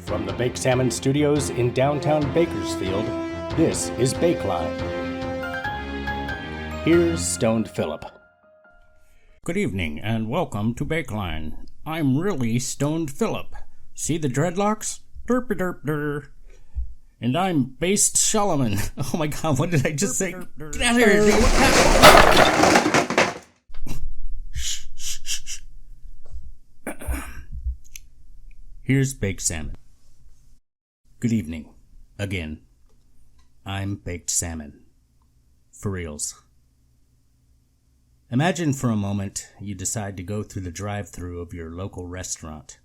From the BakedSalmon studios in downtown Bakersfield, this is Bakeline. Here's Stoned Phillip. Good evening and welcome to Bakeline. I'm really Stoned Phillip. See the dreadlocks? Derp derp der. And I'm BakedSalmon. Oh my god, what did I just say? Get out of here! What happened? Shh. Here's BakedSalmon. Good evening. Again. I'm BakedSalmon. For reals. Imagine for a moment you decide to go through the drive-thru of your local restaurant.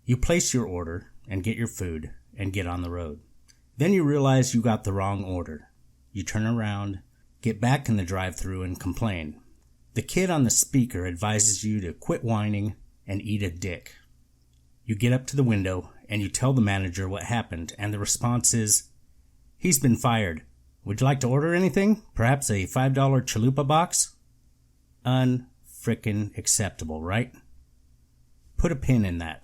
You place your order and get your food and get on the road. Then you realize you got the wrong order. You turn around, get back in the drive-thru and complain. The kid on the speaker advises you to quit whining and eat a dick. You get up to the window and you tell the manager what happened, and the response is, "He's been fired. Would you like to order anything? Perhaps a $5 chalupa box?" Un-frickin' acceptable, right? Put a pin in that.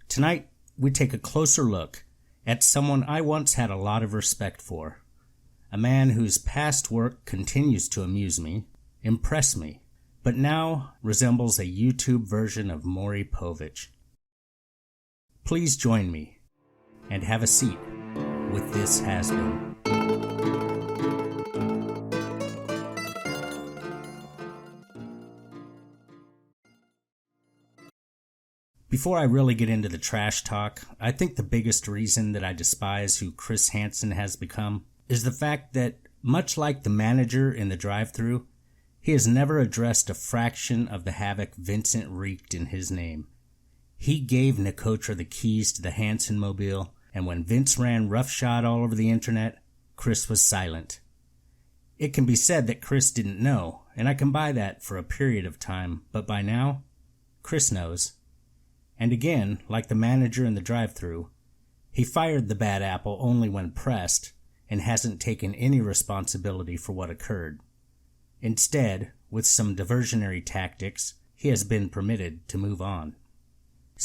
Tonight, we take a closer look at someone I once had a lot of respect for. A man whose past work continues to amuse me, impress me, but now resembles a YouTube version of Maury Povich. Please join me and have a seat with This Has Been. Before I really get into the trash talk, I think the biggest reason that I despise who Chris Hansen has become is the fact that, much like the manager in the drive-thru, he has never addressed a fraction of the havoc Vincent wreaked in his name. He gave Nicotra the keys to the Hansen mobile, and when Vince ran roughshod all over the internet, Chris was silent. It can be said that Chris didn't know, and I can buy that for a period of time, but by now, Chris knows. And again, like the manager in the drive-thru, he fired the bad apple only when pressed and hasn't taken any responsibility for what occurred. Instead, with some diversionary tactics, he has been permitted to move on.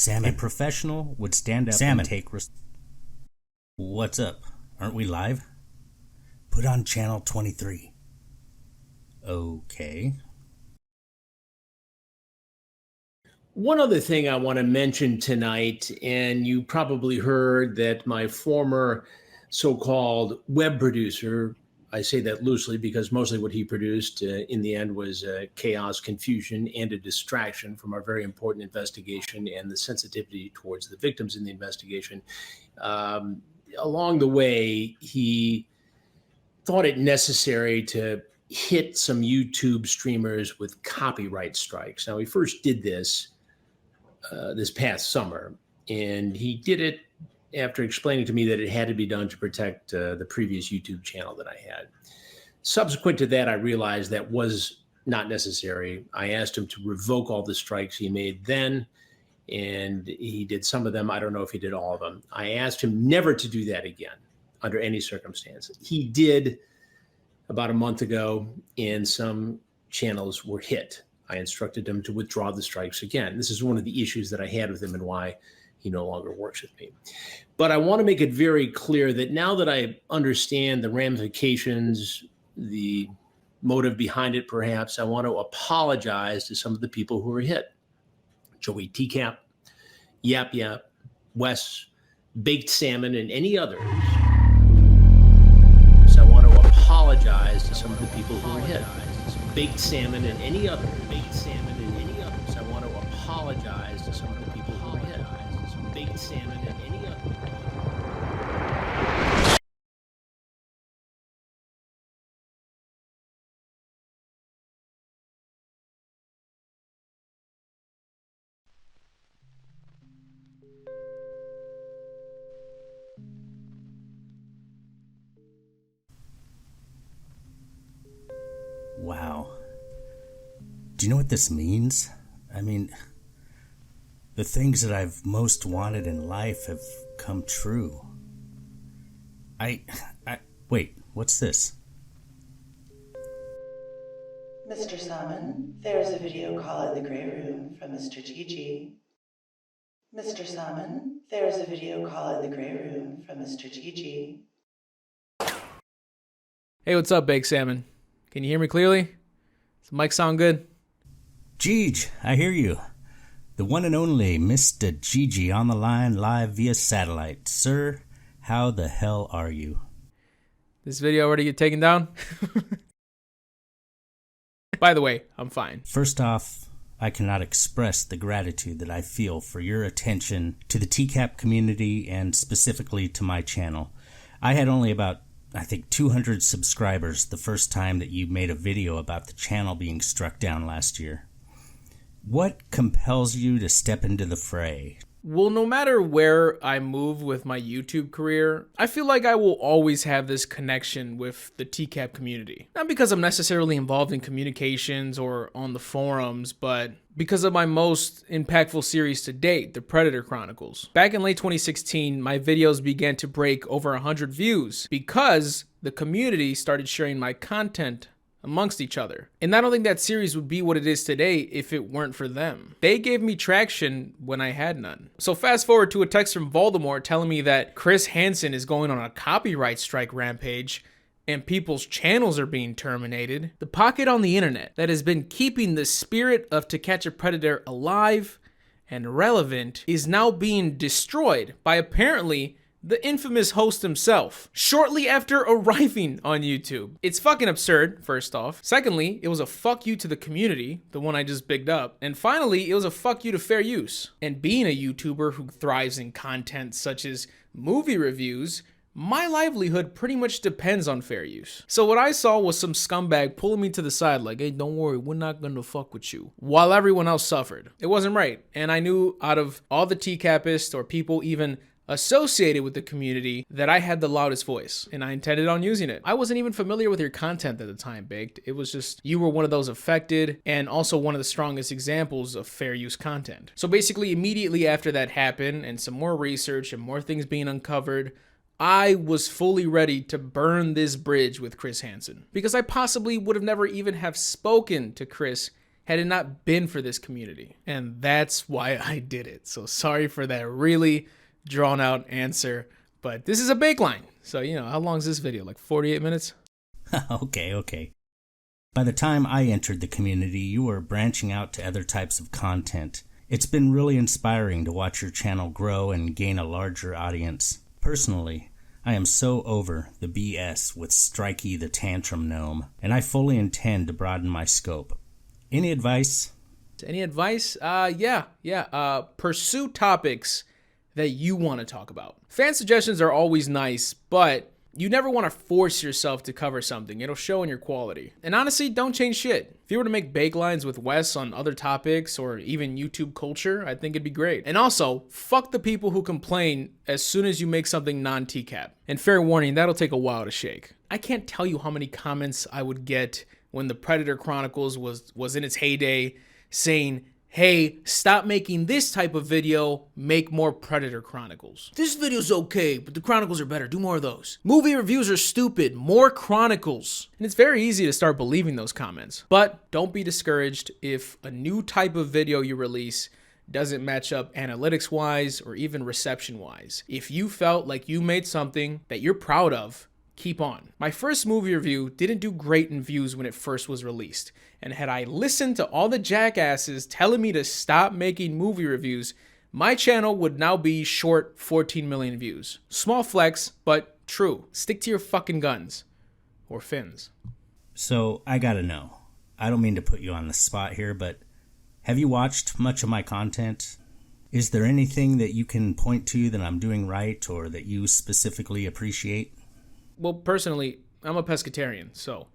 A professional would stand up and take What's up? Aren't we live? Put on channel 23. Okay. One other thing I want to mention tonight, and you probably heard that my former so-called web producer, I say that loosely because mostly what he produced in the end was chaos, confusion, and a distraction from our very important investigation and the sensitivity towards the victims in the investigation. Along the way, he thought it necessary to hit some YouTube streamers with copyright strikes. Now, he first did this past summer, and he did it after explaining to me that it had to be done to protect the previous YouTube channel that I had. Subsequent to that, I realized that was not necessary. I asked him to revoke all the strikes he made then, and he did some of them. I don't know if he did all of them. I asked him never to do that again under any circumstances. He did about a month ago, and some channels were hit. I instructed him to withdraw the strikes again. This is one of the issues that I had with him and why he no longer works with me. But I want to make it very clear that now that I understand the ramifications, the motive behind it, perhaps, I want to apologize to some of the people who were hit. Joey TCAP, Yap Yap, Wes, BakedSalmon, and any others. So I want to apologize to some of the people who were hit. BakedSalmon and any other. BakedSalmon and any others. I want to apologize to some of the people who were hit. BakedSalmon and any other. Wow. Do you know what this means? I mean, the things that I've most wanted in life have come true. Wait, what's this? Mr. Salmon, there is a video call in the Grey Room from Mr. GG. Mr. Salmon, there is a video call in the Grey Room from Mr. GG. Hey, what's up, BakedSalmon? Can you hear me clearly? Does the mic sound good? Jeej, I hear you. The one and only Mista GG on the line live via satellite. Sir, how the hell are you? This video already get taken down? By the way, I'm fine. First off, I cannot express the gratitude that I feel for your attention to the TCAP community and specifically to my channel. I had only about, 200 subscribers the first time that you made a video about the channel being struck down last year. What compels you to step into the fray? Well, no matter where I move with my YouTube career, I feel like I will always have this connection with the TCAP community. Not because I'm necessarily involved in communications or on the forums, but because of my most impactful series to date, The Predator Chronicles. Back in late 2016, my videos began to break over 100 views because the community started sharing my content amongst each other. And I don't think that series would be what it is today if it weren't for them. They gave me traction when I had none. So fast forward to a text from Voldemort telling me that Chris Hansen is going on a copyright strike rampage and people's channels are being terminated. The pocket on the internet that has been keeping the spirit of To Catch a Predator alive and relevant is now being destroyed by apparently the infamous host himself, shortly after arriving on YouTube. It's fucking absurd, first off. Secondly, it was a fuck you to the community, the one I just bigged up. And finally, it was a fuck you to fair use. And being a YouTuber who thrives in content such as movie reviews, my livelihood pretty much depends on fair use. So what I saw was some scumbag pulling me to the side like, hey, don't worry, we're not gonna fuck with you, while everyone else suffered. It wasn't right. And I knew out of all the TCAPists or people even associated with the community that I had the loudest voice, and I intended on using it. I wasn't even familiar with your content at the time, Baked. It was just you were one of those affected and also one of the strongest examples of fair use content. So basically, immediately after that happened and some more research and more things being uncovered, I was fully ready to burn this bridge with Chris Hansen, because I possibly would have never even have spoken to Chris had it not been for this community. And that's why I did it. So sorry for that really drawn out answer, but this is a Bakeline. So, how long is this video? Like 48 minutes? Okay. By the time I entered the community, you were branching out to other types of content. It's been really inspiring to watch your channel grow and gain a larger audience. Personally, I am so over the BS with Strikey the Tantrum Gnome, and I fully intend to broaden my scope. Any advice? Any advice? Pursue topics that you want to talk about. Fan suggestions are always nice, but you never want to force yourself to cover something. It'll show in your quality. And honestly, don't change shit. If you were to make Bakelines with Wes on other topics or even YouTube culture, I think it'd be great. And also, fuck the people who complain as soon as you make something non-TCAP. And fair warning, that'll take a while to shake. I can't tell you how many comments I would get when the Predator Chronicles was in its heyday saying, hey, stop making this type of video, make more Predator Chronicles. This video's okay, but the Chronicles are better, do more of those. Movie reviews are stupid, more Chronicles. And it's very easy to start believing those comments. But don't be discouraged if a new type of video you release doesn't match up analytics-wise or even reception-wise. If you felt like you made something that you're proud of, keep on. My first movie review didn't do great in views when it first was released, and had I listened to all the jackasses telling me to stop making movie reviews, my channel would now be short 14 million views. Small flex, but true. Stick to your fucking guns. Or fins. So, I gotta know. I don't mean to put you on the spot here, but have you watched much of my content? Is there anything that you can point to that I'm doing right or that you specifically appreciate? Well, personally, I'm a pescatarian, so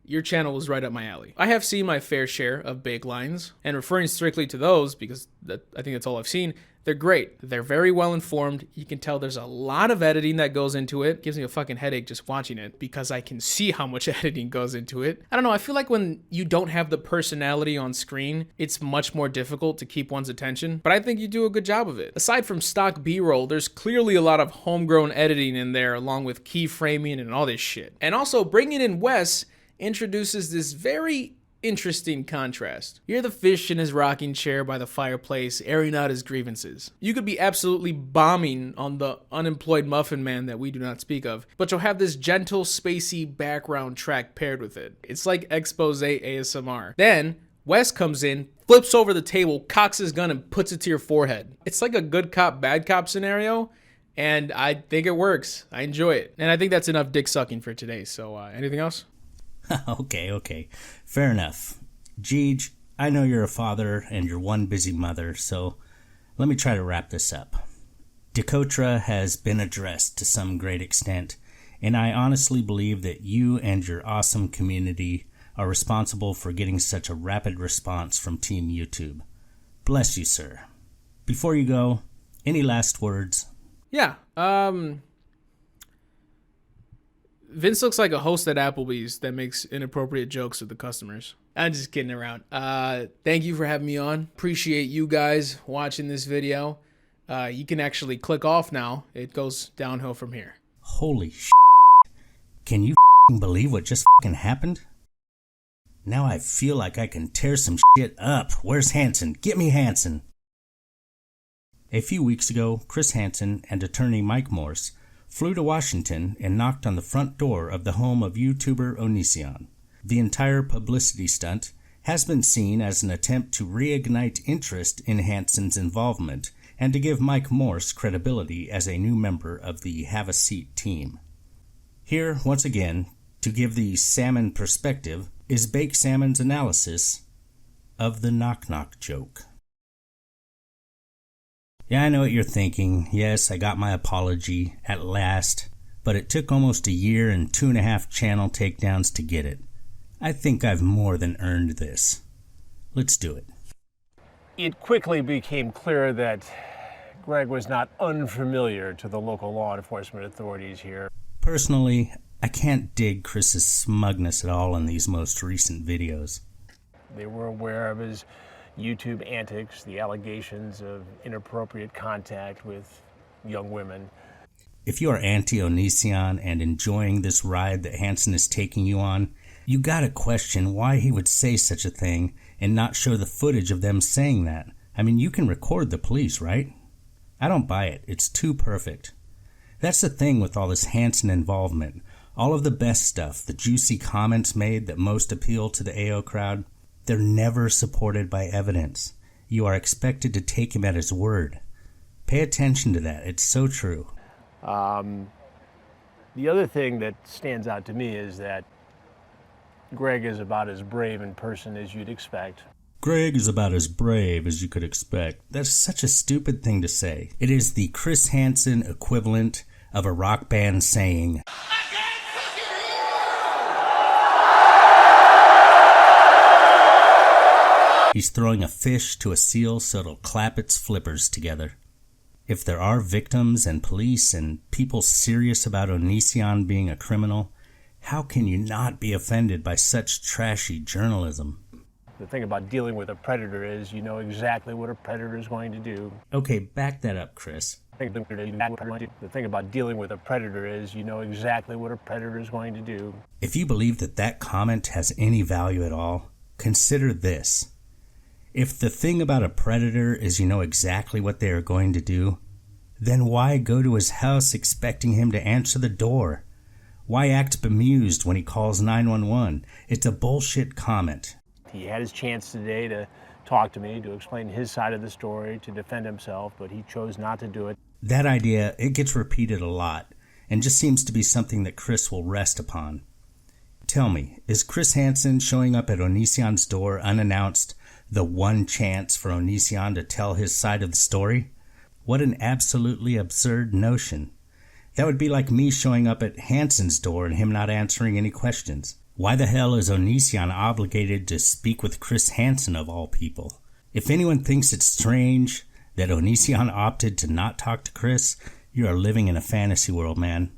your channel was right up my alley. I have seen my fair share of Bakelines, and referring strictly to those, because I think that's all I've seen, they're great. They're very well informed. You can tell there's a lot of editing that goes into it. It gives me a fucking headache just watching it because I can see how much editing goes into it. I don't know, I feel like when you don't have the personality on screen, it's much more difficult to keep one's attention, but I think you do a good job of it. Aside from stock B-roll, there's clearly a lot of homegrown editing in there along with keyframing and all this shit. And also, bringing in Wes introduces this very interesting contrast. You're the fish in his rocking chair by the fireplace, airing out his grievances. You could be absolutely bombing on the unemployed muffin man that we do not speak of, but you'll have this gentle, spacey background track paired with it. It's like expose ASMR. Then, Wes comes in, flips over the table, cocks his gun, and puts it to your forehead. It's like a good cop, bad cop scenario, and I think it works. I enjoy it. And I think that's enough dick sucking for today. So, anything else? Okay. Fair enough. Gege, I know you're a father and you're one busy mother, so let me try to wrap this up. Decotra has been addressed to some great extent, and I honestly believe that you and your awesome community are responsible for getting such a rapid response from Team YouTube. Bless you, sir. Before you go, any last words? Yeah, Vince looks like a host at Applebee's that makes inappropriate jokes with the customers. I'm just kidding around. Thank you for having me on. Appreciate you guys watching this video. You can actually click off now. It goes downhill from here. Holy shit. Can you believe what just happened? Now I feel like I can tear some shit up. Where's Hansen? Get me Hansen. A few weeks ago, Chris Hansen and attorney Mike Morse flew to Washington and knocked on the front door of the home of YouTuber Onision. The entire publicity stunt has been seen as an attempt to reignite interest in Hansen's involvement and to give Mike Morse credibility as a new member of the Have a Seat team. Here, once again, to give the salmon perspective, is BakedSalmon's analysis of the knock-knock joke. Yeah, I know what you're thinking. Yes, I got my apology at last, but it took almost a year and 2.5 channel takedowns to get it. I think I've more than earned this. Let's do it. It quickly became clear that Greg was not unfamiliar to the local law enforcement authorities here. Personally, I can't dig Chris's smugness at all in these most recent videos. They were aware of his YouTube antics, the allegations of inappropriate contact with young women. If you are anti-Onision and enjoying this ride that Hansen is taking you on, you gotta question why he would say such a thing and not show the footage of them saying that. I mean, you can record the police, right? I don't buy it. It's too perfect. That's the thing with all this Hansen involvement. All of the best stuff, the juicy comments made that most appeal to the AO crowd, they're never supported by evidence. You are expected to take him at his word. Pay attention to that. It's so true. The other thing that stands out to me is that Greg is about as brave in person as you'd expect. Greg is about as brave as you could expect. That's such a stupid thing to say. It is the Chris Hansen equivalent of a rock band saying, he's throwing a fish to a seal so it'll clap its flippers together. If there are victims and police and people serious about Onision being a criminal, how can you not be offended by such trashy journalism? The thing about dealing with a predator is you know exactly what a predator is going to do. Okay, back that up, Chris. The thing about dealing with a predator is you know exactly what a predator is going to do. If you believe that that comment has any value at all, consider this. If the thing about a predator is you know exactly what they are going to do, then why go to his house expecting him to answer the door? Why act bemused when he calls 911? It's a bullshit comment. He had his chance today to talk to me, to explain his side of the story, to defend himself, but he chose not to do it. That idea, it gets repeated a lot, and just seems to be something that Chris will rest upon. Tell me, is Chris Hansen showing up at Onision's door unannounced the one chance for Onision to tell his side of the story? What an absolutely absurd notion. That would be like me showing up at Hansen's door and him not answering any questions. Why the hell is Onision obligated to speak with Chris Hansen of all people? If anyone thinks it's strange that Onision opted to not talk to Chris, you are living in a fantasy world, man.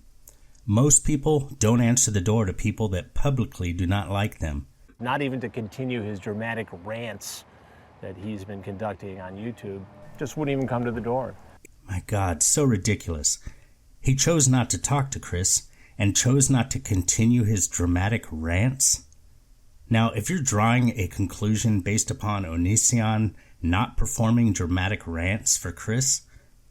Most people don't answer the door to people that publicly do not like them. Not even to continue his dramatic rants that he's been conducting on YouTube. Just wouldn't even come to the door. My God, so ridiculous. He chose not to talk to Chris and chose not to continue his dramatic rants? Now, if you're drawing a conclusion based upon Onision not performing dramatic rants for Chris,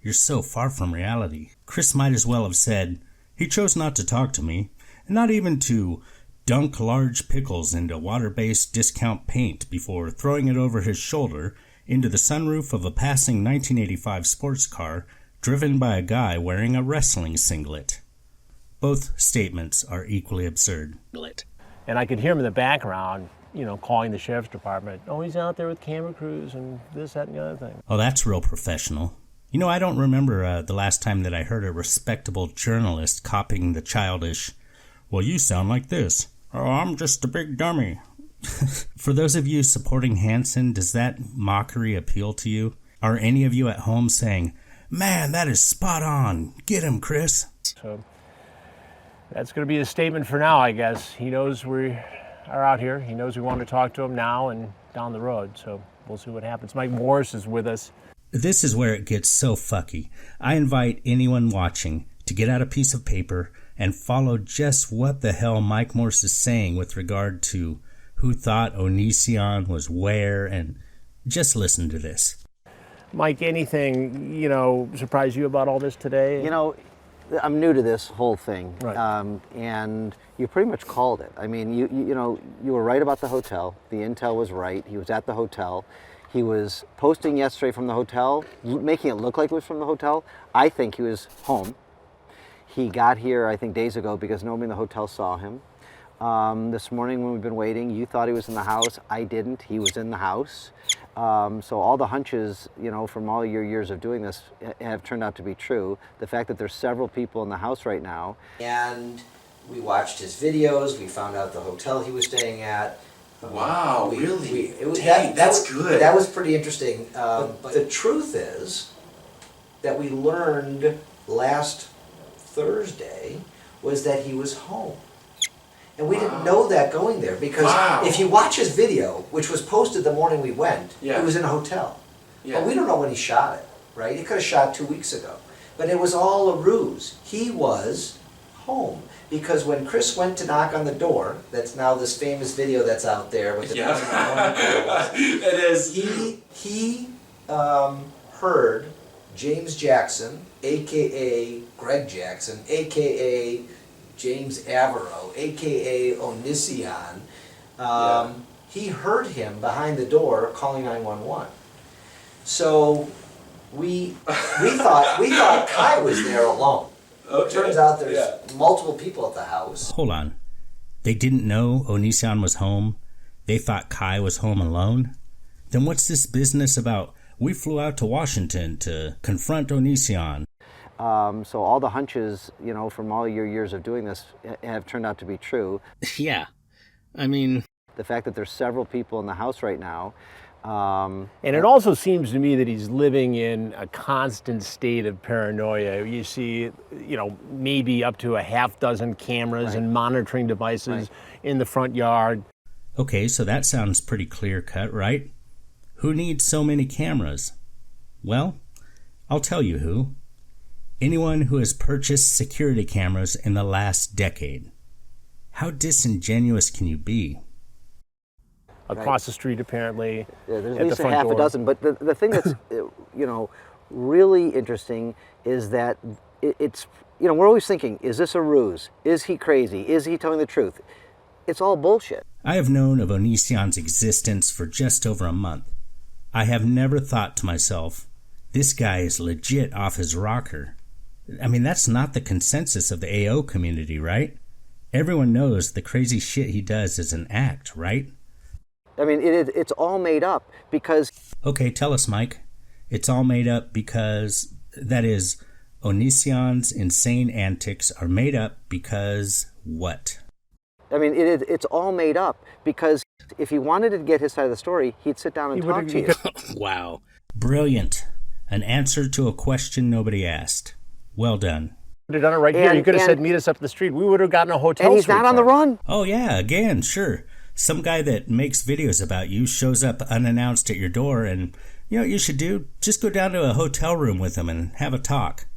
you're so far from reality. Chris might as well have said, he chose not to talk to me, and not even to dunk large pickles into water-based discount paint before throwing it over his shoulder into the sunroof of a passing 1985 sports car driven by a guy wearing a wrestling singlet. Both statements are equally absurd. And I could hear him in the background, calling the sheriff's department. Oh, he's out there with camera crews and this, that, and the other thing. Oh, that's real professional. I don't remember the last time that I heard a respectable journalist copying the childish, well, you sound like this. Oh, I'm just a big dummy. For those of you supporting Hansen, does that mockery appeal to you? Are any of you at home saying, man, that is spot on. Get him, Chris. So that's going to be a statement for now, I guess. He knows we are out here. He knows we want to talk to him now and down the road. So we'll see what happens. Mike Morris is with us. This is where it gets so fucky. I invite anyone watching to get out a piece of paper and follow just what the hell Mike Morse is saying with regard to who thought Onision was where, and just listen to this. Mike, anything, surprise you about all this today? I'm new to this whole thing, Right. and you pretty much called it. I mean, you were right about the hotel. The intel was right. He was at the hotel. He was posting yesterday from the hotel, making it look like it was from the hotel. I think he was home. He got here, I think, days ago because nobody in the hotel saw him. This morning when we've been waiting, you thought he was in the house. I didn't. He was in the house. So all the hunches, from all your years of doing this have turned out to be true. The fact that there's several people in the house right now. And we watched his videos. We found out the hotel he was staying at. Wow, really? Dang, that's good. That was pretty interesting. But the truth is that we learned last Thursday was that he was home. And we didn't know that going there because if you watch his video, which was posted the morning we went, he was in a hotel. But we don't know when he shot it, right? He could have shot 2 weeks ago. But it was all a ruse. He was home. Because when Chris went to knock on the door, that's now this famous video that's out there with the it is. He heard James Jackson, a.k.a. Greg Jackson, a.k.a. James Averill, a.k.a. Onision. He heard him behind the door calling 911. So we thought Kai was there alone. Okay. Turns out there's multiple people at the house. Hold on. They didn't know Onision was home? They thought Kai was home alone? Then what's this business about we flew out to Washington to confront Onision? So all the hunches, from all your years of doing this have turned out to be true. Yeah. I mean, The fact that there's several people in the house right now. And it also seems to me that he's living in a constant state of paranoia. You see, maybe up to a half dozen cameras and monitoring devices in the front yard. okay, so that sounds pretty clear-cut, right? Who needs so many cameras? Well, I'll tell you who. Anyone who has purchased security cameras in the last decade. How disingenuous can you be? Across the street, apparently. Yeah, there's at at least the a front half door. a dozen. But the thing that's really interesting is that it's we're always thinking, is this a ruse? Is he crazy? Is he telling the truth? It's all bullshit. I have known of Onision's existence for just over a month. I have never thought to myself, this guy is legit off his rocker. I mean, that's not the consensus of the AO community, right? Everyone knows the crazy shit he does is an act, right? I mean, it's all made up because... Okay, tell us, Mike. It's all made up because, that is, Onision's insane antics are made up because what? I mean, it's all made up because if he wanted to get his side of the story, he'd sit down and talk to you. Wow. Brilliant. An answer to a question nobody asked. Well done. Could have done it right here. You could have said, meet us up the street. We would have gotten a hotel And he's suite not on the for him. run. Oh yeah, again, sure. Some guy that makes videos about you shows up unannounced at your door and, you know what you should do? Just go down to a hotel room with him and have a talk.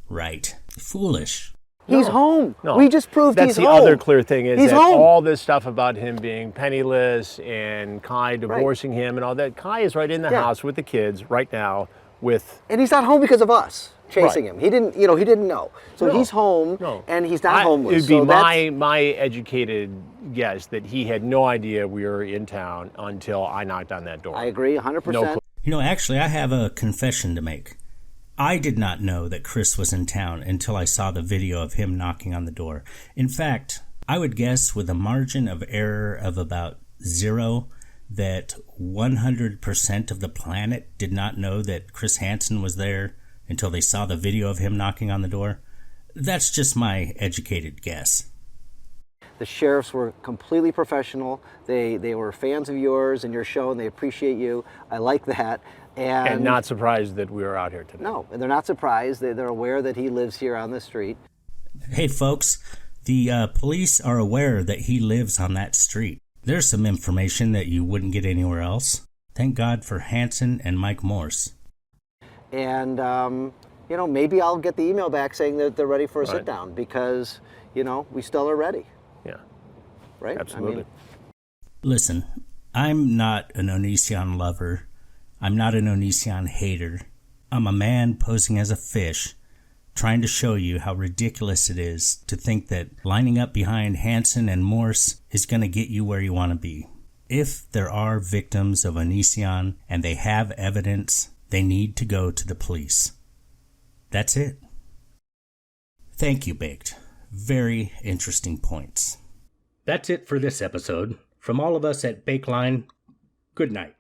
Right. Foolish. He's home. No. We just proved That's he's the home. other clear thing is He's that home. all this stuff about him being penniless and Kai divorcing him and all that. Kai is right in the house with the kids right now with... And he's not home because of us chasing him. He didn't, he didn't know. So he's home and he's not homeless. It would be my educated guess that he had no idea we were in town until I knocked on that door. I agree 100%. No clue. You know, actually, I have a confession to make. I did not know that Chris was in town until I saw the video of him knocking on the door. In fact, I would guess with a margin of error of about 0 that 100% of the planet did not know that Chris Hansen was there until they saw the video of him knocking on the door. That's just my educated guess. The sheriffs were completely professional. They were fans of yours and your show, and they appreciate you. I like that. And not surprised that we were out here today. No, and they're not surprised. They're aware that he lives here on the street. Hey, folks, the police are aware that he lives on that street. There's some information that you wouldn't get anywhere else. Thank God for Hansen and Mike Morse. And, maybe I'll get the email back saying that they're ready for a sit-down because, we still are ready. Yeah. Right? Absolutely. Listen, I'm not an Onision lover. I'm not an Onision hater. I'm a man posing as a fish, trying to show you how ridiculous it is to think that lining up behind Hansen and Morse is going to get you where you want to be. If there are victims of Onision and they have evidence, they need to go to the police. That's it. Thank you, Baked. Very interesting points. That's it for this episode. From all of us at Bakeline, good night.